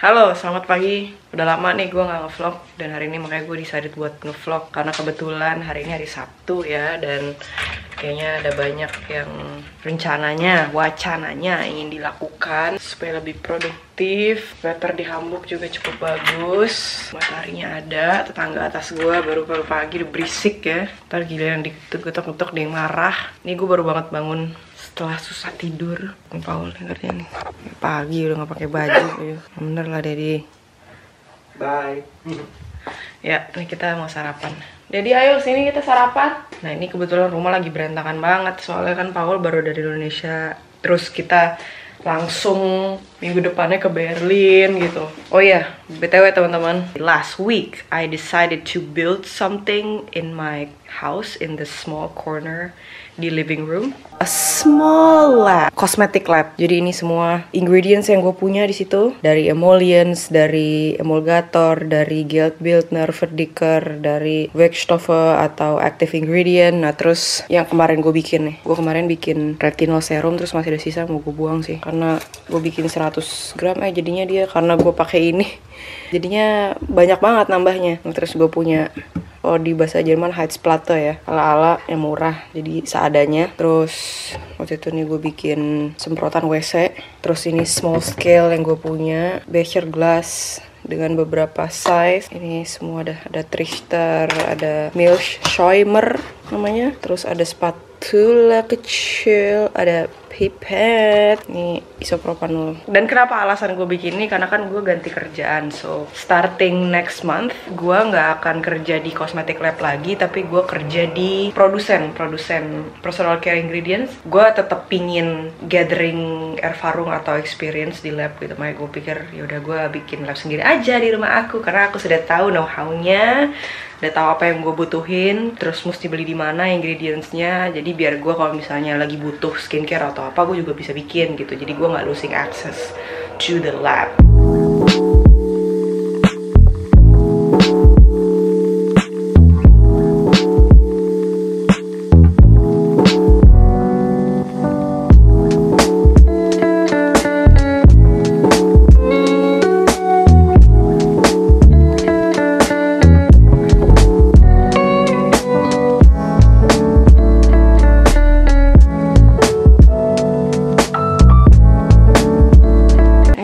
Halo, selamat pagi. Udah lama nih gue gak ngevlog. Dan hari ini makanya gue decided buat ngevlog. Karena kebetulan hari ini hari Sabtu ya. Dan kayaknya ada banyak yang rencananya, wacananya ingin dilakukan supaya lebih produktif. Weather di Hamburg juga cukup bagus. Mataharinya ada. Tetangga atas gue baru pagi udah berisik ya. Ntar giliran diketok-ketok dia yang marah. Ini gue baru banget bangun setelah susah tidur. Paul dengernya nih pagi udah gak pakai baju ya. Bener lah Dedi. Bye. Ya ini kita mau sarapan. Dedi ayo sini kita sarapan. Nah ini kebetulan rumah lagi berantakan banget. Soalnya kan Paul baru dari Indonesia. Terus kita langsung minggu depannya ke Berlin gitu. Oh iya, BTW teman-teman, last week I decided to build something in my house in the small corner di living room. A small lab, cosmetic lab. Jadi ini semua ingredients yang gue punya di situ, dari emollients, dari emulgator, dari Geldbildner, Verdicker, dari Wirkstoffe atau active ingredient. Nah terus yang kemarin gue bikin nih, gue kemarin bikin retinol serum, terus masih ada sisa mau gue buang sih, karena gue bikin 100 gram jadinya dia, karena gue pakai ini jadinya banyak banget nambahnya. Nah, terus gue punya di bahasa Jerman Heizplatte ya, ala-ala yang murah, jadi seadanya. Terus waktu itu nih gue bikin semprotan WC. Terus ini small scale yang gue punya, becher glass dengan beberapa size. Ini semua ada Trichter, ada Milchschäumer namanya. Terus ada spatula kecil, ada pipet, nih isopropanol. Dan kenapa alasan gue bikin ini? Karena kan gue ganti kerjaan. So starting next month gue nggak akan kerja di cosmetic lab lagi, tapi gue kerja di produsen personal care ingredients. Gue tetap pingin gathering erfahrung atau experience di lab gitu. Makanya gue pikir yaudah gue bikin lab sendiri aja di rumah aku, karena aku sudah tahu know-how-nya, udah tahu apa yang gue butuhin, terus mesti beli di mana ingredientsnya. Jadi biar gue kalau misalnya lagi butuh skincare atau apa, gue juga bisa bikin gitu. Jadi gue nggak losing access to the lab.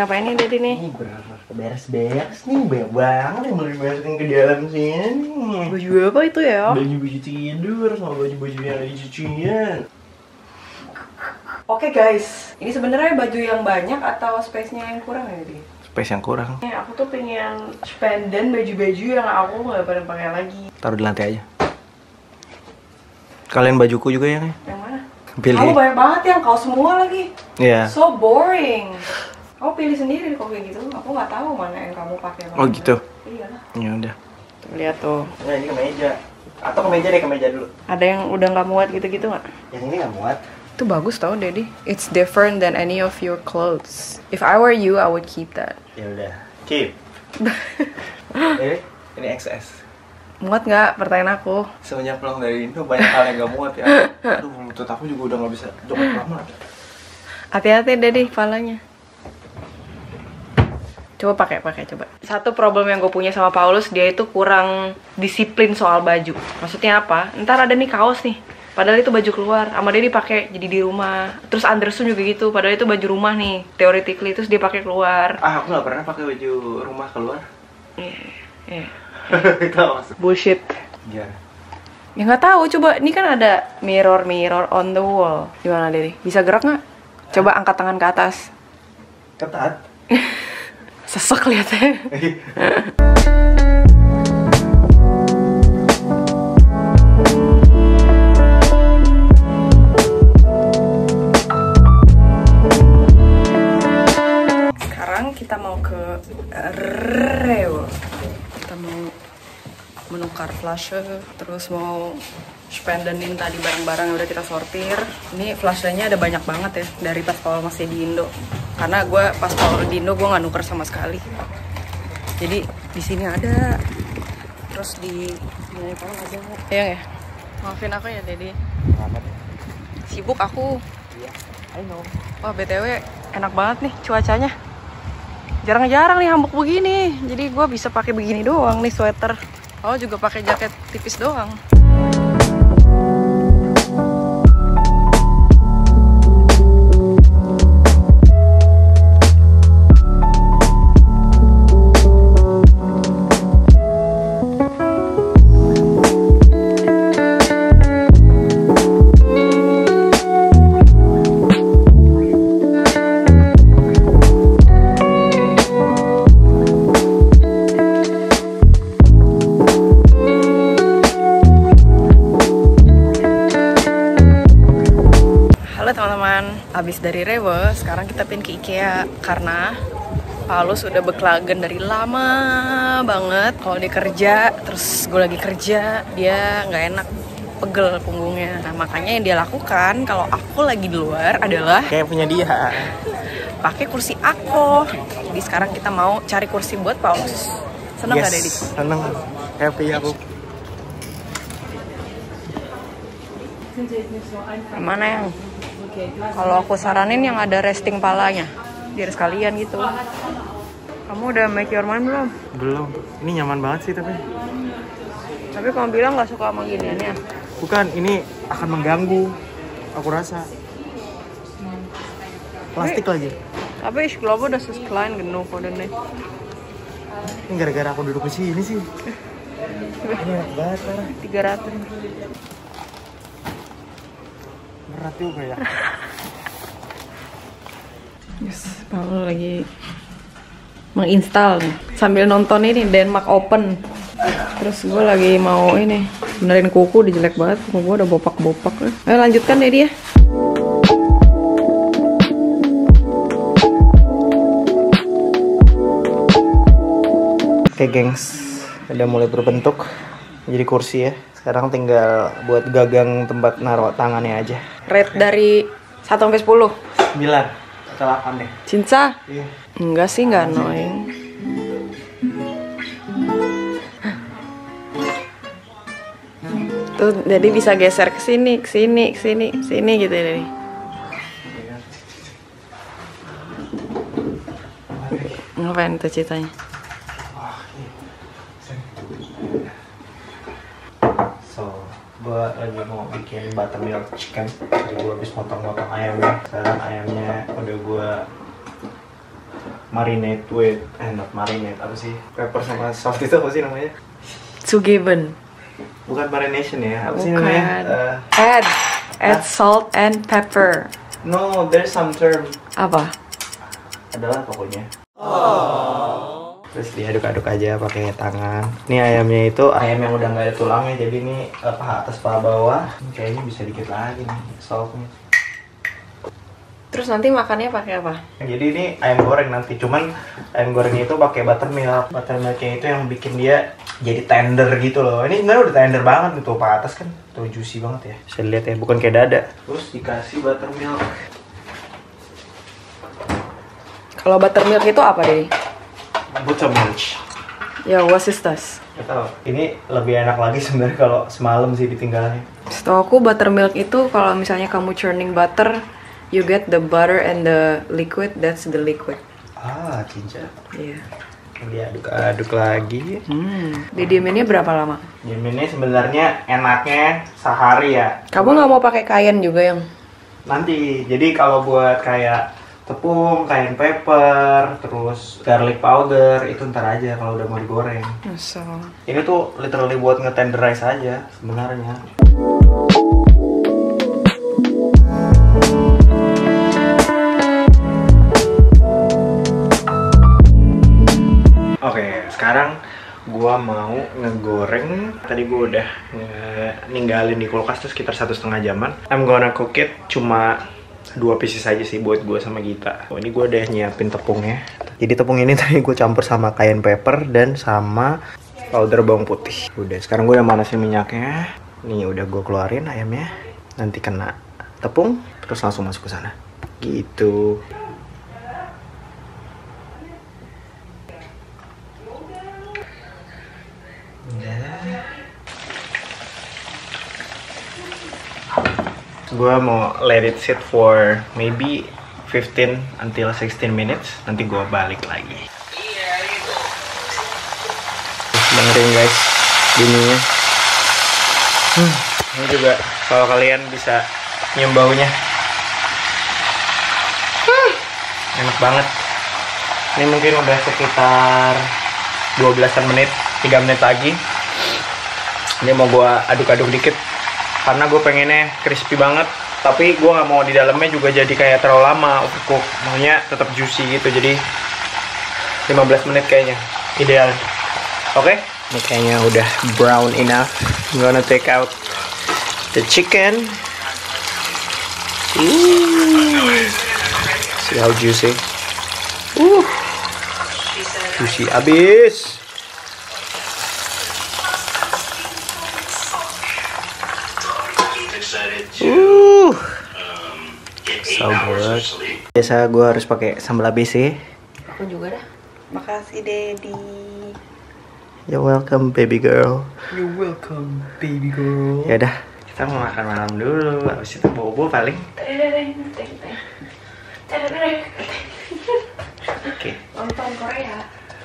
Ngapain nih Dedi nih? Ini beres-beres nih, banyak banget yang mau dimasukin ke dalam sini. Baju apa itu ya? Baju-baju tidur sama baju-baju yang ada di cucian. Oke guys, ini sebenarnya baju yang banyak atau space-nya yang kurang ya Dedi? Space yang kurang. Aku tuh pengen spenden baju-baju yang aku nggak pernah pakai lagi. Taruh di lantai aja. Kalian bajuku juga ya? Yang mana? Pilih. Kamu banyak banget yang kau semua lagi. Iya. So boring. Kamu pilih sendiri kok kayak gitu. Aku nggak tahu mana yang kamu pakai. Oh gitu. Iya. Ya udah. Lihat tuh. Nah ini kemeja. Atau kemeja deh, kemeja dulu. Ada yang udah nggak muat gitu-gitu nggak? Yang ini nggak muat. Itu bagus tau Daddy. It's different than any of your clothes. If I were you, I would keep that. Ya udah. Keep. Ini XS. Muat nggak? Pertanyaan aku. Semenjak pulang dari Indo banyak hal yang nggak muat ya. Aduh, lutut aku juga udah nggak bisa jongkok lama. Hati-hati Daddy, kepalanya. Coba pakai coba. Satu problem yang gue punya sama Paulus, dia itu kurang disiplin soal baju. Maksudnya apa? Ntar ada nih kaos nih, padahal itu baju keluar, sama dia dipakai jadi di rumah. Terus Anderson juga gitu, padahal itu baju rumah nih, theoretically, terus dia pakai keluar. Aku nggak pernah pakai baju rumah keluar. Iya. Itu maksud. Bullshit. Iya. Ya nggak tahu, coba. Ini kan ada mirror on the wall. Gimana Dedi? Bisa gerak nggak? Coba angkat tangan ke atas. Ketat. Sesek liatnya. Sekarang kita mau ke Rewe. Kita mau menukar flase, terus mau spendenin tadi barang-barang yang udah kita sortir. Ini flashnya ada banyak banget ya dari pas Paul masih di Indo. Karena gue pas Paul di Indo gue nggak nuker sama sekali. Jadi di sini ada, terus di ini Paul ada. Iya ya. Maafin aku ya Dedi. Sibuk aku. Iya, I know. Wah BTW enak banget nih cuacanya. Jarang-jarang nih hambuk begini. Jadi gue bisa pakai begini doang nih sweater. Oh juga pakai jaket tipis doang. Habis dari Rewe, sekarang kita pindah ke IKEA karena Paulus udah bekelagen dari lama banget. Kalau dia kerja, terus gue lagi kerja, dia nggak enak, pegel punggungnya. Nah makanya yang dia lakukan kalau aku lagi di luar adalah kayak punya dia, pakai kursi aku. Jadi sekarang kita mau cari kursi buat Paulus. Seneng nggak Dedi? Seneng, happy aku. Mana yang? Kalau aku saranin yang ada resting palanya, biar sekalian gitu. Kamu udah make your mind belum? Belum. Ini nyaman banget sih tapi. Tapi kamu bilang nggak suka sama giniannya. Bukan, ini akan mengganggu. Aku rasa. Plastik lagi. Tapi ich glaube das ist klein genug oder nicht? Ini gara-gara aku duduk di sini sih. Ini enak banget, parah. 300. Berat juga ya. Yes, Paul lagi menginstal nih sambil nonton ini Denmark Open. Terus gue lagi mau ini benerin kuku, dia jelek banget, kuku gue udah bopak-bopak. Ayo lanjutkan deh dia. Oke gengs, udah mulai berbentuk jadi kursi ya. Sekarang tinggal buat gagang tempat naruh tangannya aja. Rate dari 1 sampai 10. 9 atau 8 deh. Cinta? Iya. Enggak sih, enggak annoying. Tuh, jadi bisa geser ke sini, ke sini, ke sini, ke sini gitu ya, Dedi. Ngapain tuh ceritanya? Gue lagi mau bikin buttermilk chicken. Jadi gue habis potong-potong ayamnya. Sekarang ayamnya udah gue marinate with, not marinate, apa sih? Pepper sama salt itu apa sih namanya? Zugeben. Bukan marination ya, apa sih Bukan. namanya? Add salt and pepper. No, there's some term. Apa? Adalah pokoknya. Terus diaduk-aduk aja pakai tangan. Ini ayamnya itu ayam yang udah nggak ada tulangnya, jadi ini paha atas paha bawah. Ini kayaknya bisa dikit lagi nih saltnya. Terus nanti makannya pakai apa? Jadi ini ayam goreng nanti, cuman ayam gorengnya itu pakai buttermilk. Buttermilknya itu yang bikin dia jadi tender gitu loh. Ini sebenarnya udah tender banget nih, tuh paha atas kan, tuh juicy banget ya. Bisa lihat ya, bukan kayak dada. Terus dikasih buttermilk. Kalau buttermilk itu apa deh? Buttermilk. Ya, what is this? Gak tau. Ini lebih enak lagi sebenarnya kalau semalam sih ditinggalnya. Setahu aku buttermilk itu kalau misalnya kamu churning butter, you get the butter and the liquid, that's the liquid. Ah, cinca. Iya. Diaduk-aduk lagi. Didieminnya berapa lama? Dieminnya sebenarnya enaknya sehari ya. Kamu nggak mau pakai cayenne juga yang? Nanti. Jadi kalau buat kayak tepung, cayenne pepper, terus garlic powder, itu ntar aja kalau udah mau digoreng. So. Ini tuh literally buat nge-tenderize aja sebenarnya. Oke, sekarang gua mau ngegoreng. Tadi gua udah ninggalin di kulkas tuh sekitar 1,5 jaman. I'm gonna cook it cuma 2 pieces aja sih buat gue sama Gita. Oh, ini gue udah nyiapin tepungnya. Jadi tepung ini tadi gue campur sama cayenne pepper dan sama powder bawang putih. Udah, sekarang gue udah manasin minyaknya. Nih udah gue keluarin ayamnya. Nanti kena tepung, terus langsung masuk ke sana. Gitu. Gue mau let it sit for maybe 15 until 16 minutes. Nanti gue balik lagi. dengerin guys bunyinya. Ini juga kalau kalian bisa nyium baunya, enak banget. Ini mungkin udah sekitar 12-an menit, 3 menit lagi. Ini mau gua aduk-aduk dikit karena gue pengennya crispy banget, tapi gue nggak mau di dalamnya juga jadi kayak terlalu lama overcook, maunya tetap juicy gitu. Jadi 15 menit kayaknya ideal. Oke, ini kayaknya udah brown enough. I'm gonna take out the chicken. See how juicy. Juicy abis. So good. Biasa gue harus pakai sambal abis sih. Aku juga dah. Makasih Daddy. You're welcome baby girl. You're welcome baby girl. Ya udah, kita mau makan malam dulu. Habis itu bobo paling. Oke. Nonton Korea.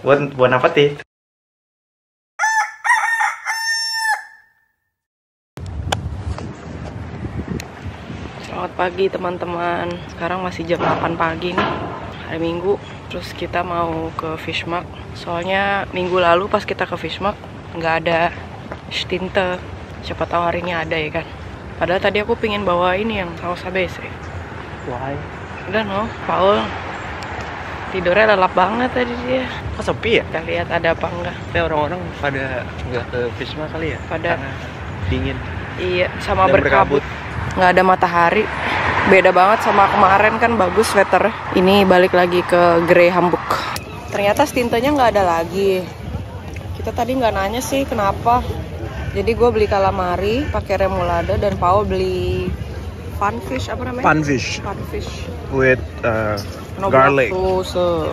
Buat apa sih? Selamat pagi teman-teman. Sekarang masih jam 8 pagi nih, hari Minggu. Terus kita mau ke Fishmark. Soalnya minggu lalu pas kita ke Fishmark nggak ada stinte. Siapa tahu hari ini ada ya kan. Padahal tadi aku pingin bawa ini yang saus ABC. Why? Udah no, Paul tidurnya lelap banget tadi dia. Kok sepi ya? Kita lihat ada apa enggak. Tapi orang-orang pada nggak ke Fishmark kali ya? Pada karena dingin. Iya, sama Dan berkabut. Nggak ada matahari. Beda banget sama kemarin kan bagus sweater. Ini balik lagi ke Grey Hamburg. Ternyata stintenya nggak ada lagi. Kita tadi nggak nanya sih kenapa. Jadi gue beli calamari pakai remoulade dan Paul beli funfish apa namanya? Funfish. Funfish. With garlic. Sauce.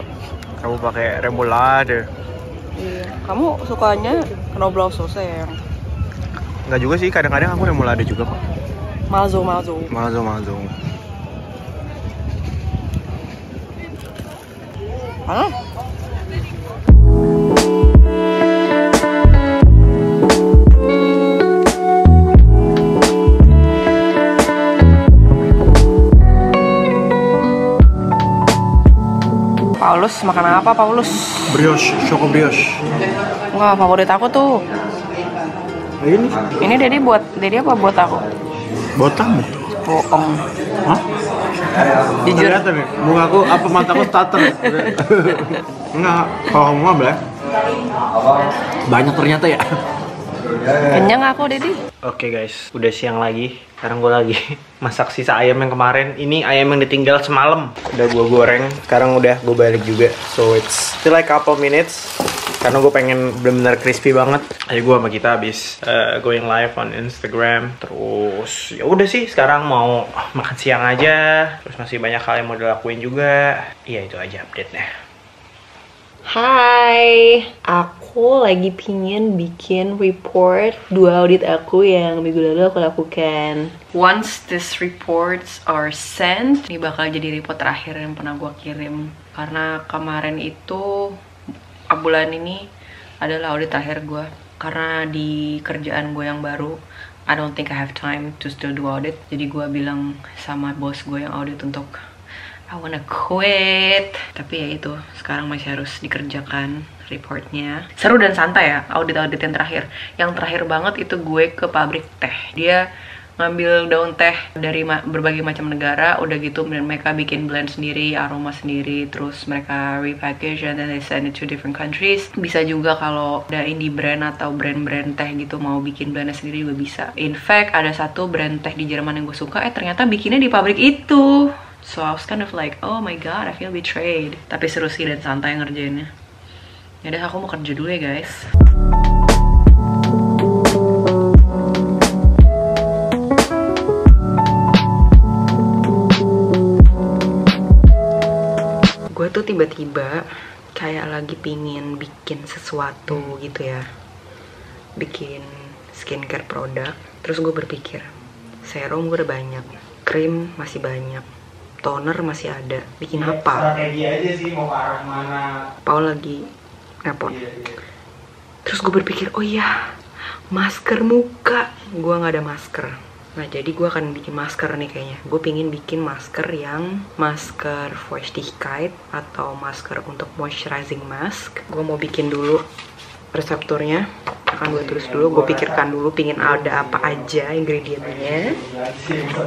Kamu pakai remoulade. Iya. Kamu sukanya knoblauch sauce ya? Nggak juga sih, kadang-kadang aku remoulade juga kok. Mazo. Hah? Paulus makan apa Paulus? Brioche, choco brioche. Wah, favorit aku tuh. Ini? Ini Dedi apa buat aku? Buat kamu. Bohong. Hah? Jujur. Kelihatan nih, muka aku apa mataku starter. Enggak, kalau kamu nggak boleh. Banyak ternyata ya. Kenyang aku Dedi. Oke guys, udah siang lagi. Sekarang gue lagi masak sisa ayam yang kemarin. Ini ayam yang ditinggal semalam. Udah gue goreng. Sekarang udah gue balik juga. So it's still like couple minutes. Karena gue pengen bener-bener crispy banget. Ayo gue sama kita habis going live on Instagram. Terus ya udah sih, sekarang mau makan siang aja. Terus masih banyak hal yang mau dilakuin juga. Iya itu aja update-nya. Hai, aku lagi pingin bikin report 2 audit aku yang minggu lalu aku lakukan. Once these reports are sent, ini bakal jadi report terakhir yang pernah gue kirim. Karena kemarin itu, bulan ini adalah audit terakhir gue. Karena di kerjaan gue yang baru, I don't think I have time to still do audit. Jadi gue bilang sama bos gue yang audit untuk I wanna quit. Tapi ya itu, sekarang masih harus dikerjakan reportnya. Seru dan santai ya, audit-audit yang terakhir. Yang terakhir banget itu gue ke pabrik teh. Dia ngambil daun teh dari berbagai macam negara. Udah gitu mereka bikin blend sendiri, aroma sendiri. Terus mereka repackage and then they send it to different countries. Bisa juga kalau ada indie brand atau brand-brand teh gitu mau bikin blendnya sendiri juga bisa. In fact, ada satu brand teh di Jerman yang gue suka, ternyata bikinnya di pabrik itu. So I was kind of like, oh my god, I feel betrayed. Tapi seru sih dan santai ngerjainnya. Yaudah, aku mau kerja dulu ya guys. Gue tuh tiba-tiba kayak lagi pingin bikin sesuatu gitu ya. Bikin skincare produk. Terus gue berpikir, serum gue udah banyak, krim masih banyak, toner masih ada, bikin apa? Strategi aja sih mau ke arah mana. Paul lagi ngapot. Terus gue berpikir, oh iya, masker muka. Gue nggak ada masker. Nah, jadi gue akan bikin masker nih kayaknya. Gue pingin bikin masker yang masker Feuchtigkeit atau masker untuk moisturizing mask. Gue mau bikin dulu resepturnya. Akan gue tulis dulu, gue pikirkan dulu pingin ada apa aja ingredientnya.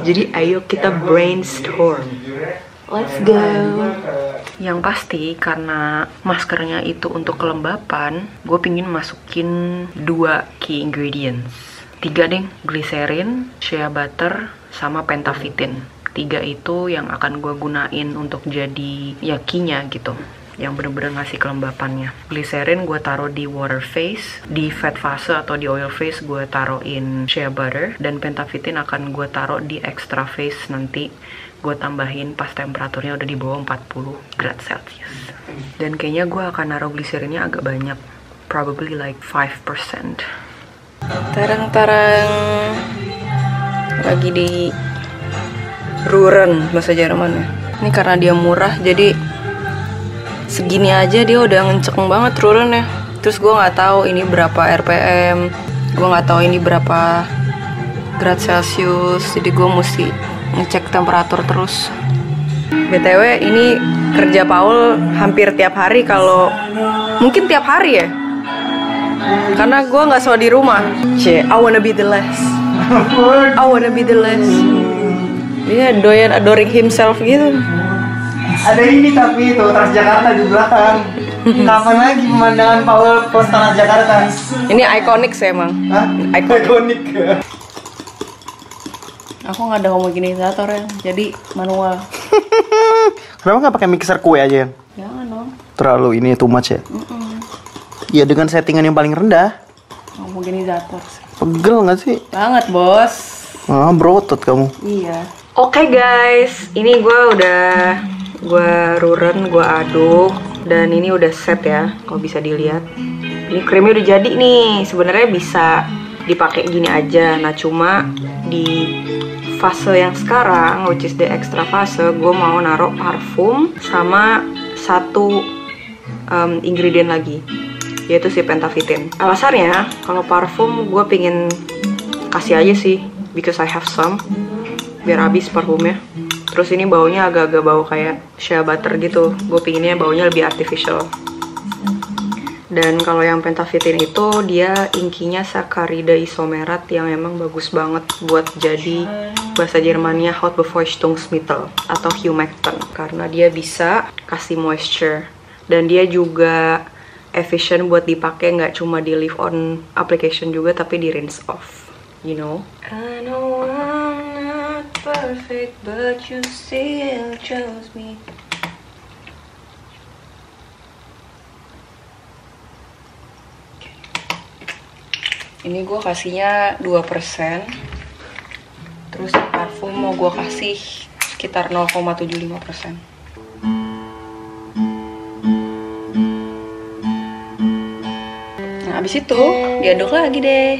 Jadi ayo kita brainstorm. Let's go. Yang pasti karena maskernya itu untuk kelembapan, gue pingin masukin 2 key ingredients. 3 deh, glycerin, shea butter, sama pentavitin. 3 itu yang akan gue gunain untuk jadi yakinya gitu, yang bener-bener ngasih kelembapannya. Glycerin gue taruh di water phase, di fat phase atau di oil phase gue taruhin shea butter, dan pentavitin akan gue taruh di extra phase nanti. Gue tambahin pas temperaturnya udah di bawah 40 grad Celcius. Dan kayaknya gue akan naruh gliserinnya agak banyak, probably like 5%. Tarang-tarang, lagi di Ruren bahasa Jerman ya. Ini karena dia murah, jadi segini aja dia udah ngenceng banget Ruren ya. Terus gue nggak tahu ini berapa RPM, gue nggak tahu ini berapa grad Celcius, jadi gue mesti ngecek temperatur terus. BTW ini kerja Paul hampir tiap hari, kalau mungkin tiap hari ya, karena gue nggak selalu di rumah. I wanna be the less. I wanna be the less. Dia doyan adoring himself gitu. Ada ini tapi itu Transjakarta di belakang. Kapan lagi pemandangan Paul pos Transjakarta? Ini ikonik sih emang. Hah? Ikonik. Aku nggak ada homogenizator ya, jadi manual. Kenapa nggak pakai mixer kue aja? Jangan dong. Terlalu ini too much ya? Ya dengan settingan yang paling rendah. Homogenizator sih. Pegel nggak sih? Banget bos. Ah, berotot kamu. Iya. Oke guys, ini gue ruren, gue aduk, dan ini udah set ya, kalau bisa dilihat. Ini krimnya udah jadi nih. Sebenarnya bisa dipakai gini aja. Nah cuma di fase yang sekarang, which is the extra fase, gue mau naruh parfum sama 1 ingredient lagi, yaitu si pentavitin. Alasannya, kalau parfum gue pingin kasih aja sih, because I have some, biar habis parfumnya. Terus ini baunya agak-agak bau kayak shea butter gitu, gue pinginnya baunya lebih artificial. Dan kalau yang pentavitin itu dia inkinya saccharide isomerat yang emang bagus banget buat jadi bahasa Jermannya Hautbefeuchtungsmittel atau humectant, karena dia bisa kasih moisture dan dia juga efficient buat dipakai nggak cuma di leave on application juga, tapi di rinse off, you know. I know I'm not perfect but you still chose me. Ini gue kasihnya 2%. Terus parfum mau gue kasih sekitar 0,75%. Nah abis itu diaduk lagi deh.